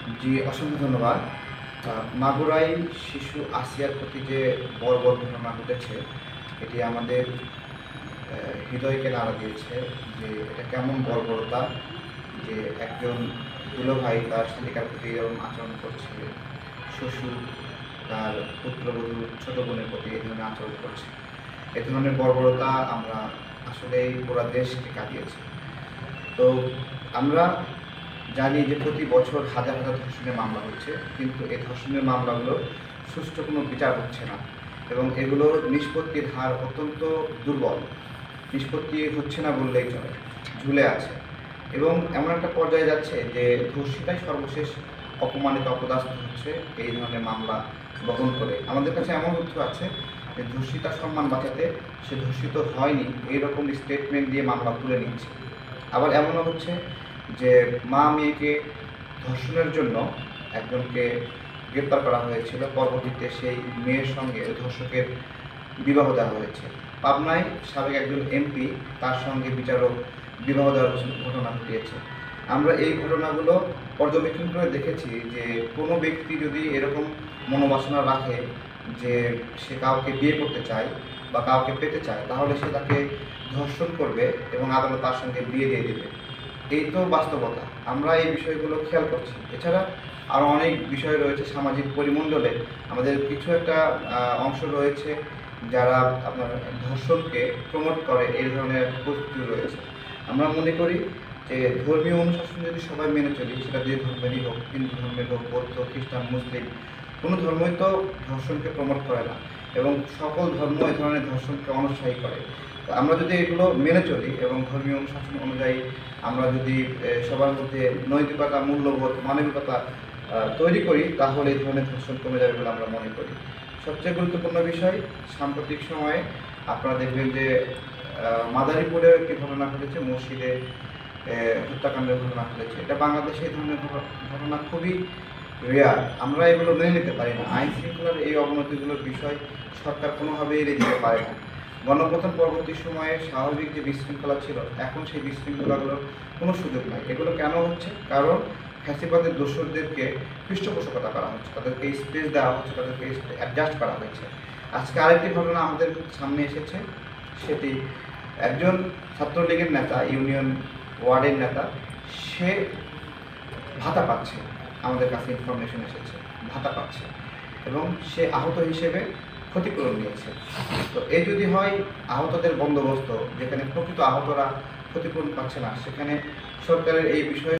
জি, অসংখ্য ধন্যবাদ। মাগুরায় শিশু আসিয়ার প্রতি যে বর্বর ঘটনা ঘটেছে, এটি আমাদের হৃদয়কে নাড়া দিয়েছে যে এটা কেমন বর্বরতা যে একজন দুলাভাই তার শালিকার প্রতি এরকম আচরণ করছে, শ্বশুর তার পুত্রবধূ ছোট বোনের প্রতি এই ধরনের আচরণ করছে। এ ধরনের বর্বরতা আমরা আসলেই পুরা দেশকে কাঁদিয়েছে। তো আমরা জানি যে প্রতি বছর হাজার হাজার ধর্ষণের মামলা হচ্ছে, কিন্তু এই ধর্ষণের মামলাগুলো সুষ্ঠু কোনো বিচার হচ্ছে না এবং এগুলোর নিষ্পত্তির হার অত্যন্ত দুর্বল। নিষ্পত্তি হচ্ছে না বললেই চলে, ঝুলে আছে এবং এমন একটা পর্যায়ে যাচ্ছে যে ধর্ষিতাই সর্বশেষ অপমানিত অপদস্থ হচ্ছে এই ধরনের মামলা বহন করে। আমাদের কাছে এমন তথ্য আছে যে ধর্ষিতার সম্মান বাঁচাতে সে ধর্ষিত হয়নি এইরকম স্টেটমেন্ট দিয়ে মামলা তুলে নিচ্ছে। আবার এমনও হচ্ছে যে মা মেয়েকে ধর্ষণের জন্য একজনকে গ্রেপ্তার করা হয়েছিল, পরবর্তীতে সেই মেয়ের সঙ্গে ধর্ষকের বিবাহ দেওয়া হয়েছে। পাবনায় সাবেক একজন এমপি তার সঙ্গে বিচারক বিবাহ দেওয়ার ঘটনা ঘটিয়েছে। আমরা এই ঘটনাগুলো পর্যবেক্ষণ করে দেখেছি যে কোনো ব্যক্তি যদি এরকম মনোবাসনা রাখে যে সে কাউকে বিয়ে করতে চায় বা কাউকে পেতে চায়, তাহলে সে তাকে ধর্ষণ করবে এবং আদালত তার সঙ্গে বিয়ে দিয়ে দেবে। এই তো বাস্তবতা। আমরা এই বিষয়গুলো খেয়াল করছি। এছাড়া আরও অনেক বিষয় রয়েছে সামাজিক পরিমণ্ডলে। আমাদের কিছু একটা অংশ রয়েছে যারা আপনার ধর্ষণকে প্রমোট করে, এই ধরনের পরিস্থিতি রয়েছে। আমরা মনে করি যে ধর্মীয় অনুশাসন যদি সবাই মেনে চলি, সেটা যে ধর্মেরই হোক, হিন্দু ধর্মের হোক, বৌদ্ধ, খ্রিস্টান, মুসলিম, কোনো ধর্মই তো ধর্ষণকে প্রমোট করে না এবং সকল ধর্ম এই ধরনের ধর্ষণকে অনুৎসাহী করে। আমরা যদি এগুলো মেনে চলি এবং ধর্মীয় অনুশাসন অনুযায়ী আমরা যদি সবার মধ্যে নৈতিকতা, মূল্যবোধ, মানবিকতা তৈরি করি, তাহলে এই ধরনের ধর্ষণ কমে যাবে বলে আমরা মনে করি। সবচেয়ে গুরুত্বপূর্ণ বিষয়, সাম্প্রতিক সময়ে আপনারা দেখবেন যে মাদারীপুরে একটি ঘটনা ঘটেছে, মসজিদে হত্যাকাণ্ডের ঘটনা ঘটেছে। এটা বাংলাদেশে এই ধরনের ঘটনা খুবই রেয়ার। আমরা এগুলো মেনে নিতে পারি না। আইন শৃঙ্খলার এই অবনতিগুলোর বিষয় সরকার কোনোভাবেই এড়িয়ে দিতে পারে না। গণপ্রথান পরবর্তী সময়ে স্বাভাবিক যে বিশৃঙ্খলা ছিল, এখন সেই বিশৃঙ্খলাগুলোর কোনো সুযোগ নাই। এগুলো কেন হচ্ছে? কারণ ফ্যাসিবাদের দোসরদেরকে পৃষ্ঠপোষকতা করা হচ্ছে, তাদেরকে স্পেস দেওয়া হচ্ছে, তাদেরকে অ্যাডজাস্ট করা হয়েছে। আজকে আরেকটি ঘটনা আমাদের সামনে এসেছে, সেটি একজন ছাত্রলীগের নেতা, ইউনিয়ন ওয়ার্ডের নেতা, সে ভাতা পাচ্ছে। আমাদের কাছে ইনফরমেশন এসেছে ভাতা পাচ্ছে এবং সে আহত হিসেবে ক্ষতিপূরণ নিয়েছে। তো এই যদি হয় আহতদের বন্দোবস্ত, যেখানে প্রকৃত আহতরা ক্ষতিপূরণ পাচ্ছে না, সেখানে সরকারের এই বিষয়ে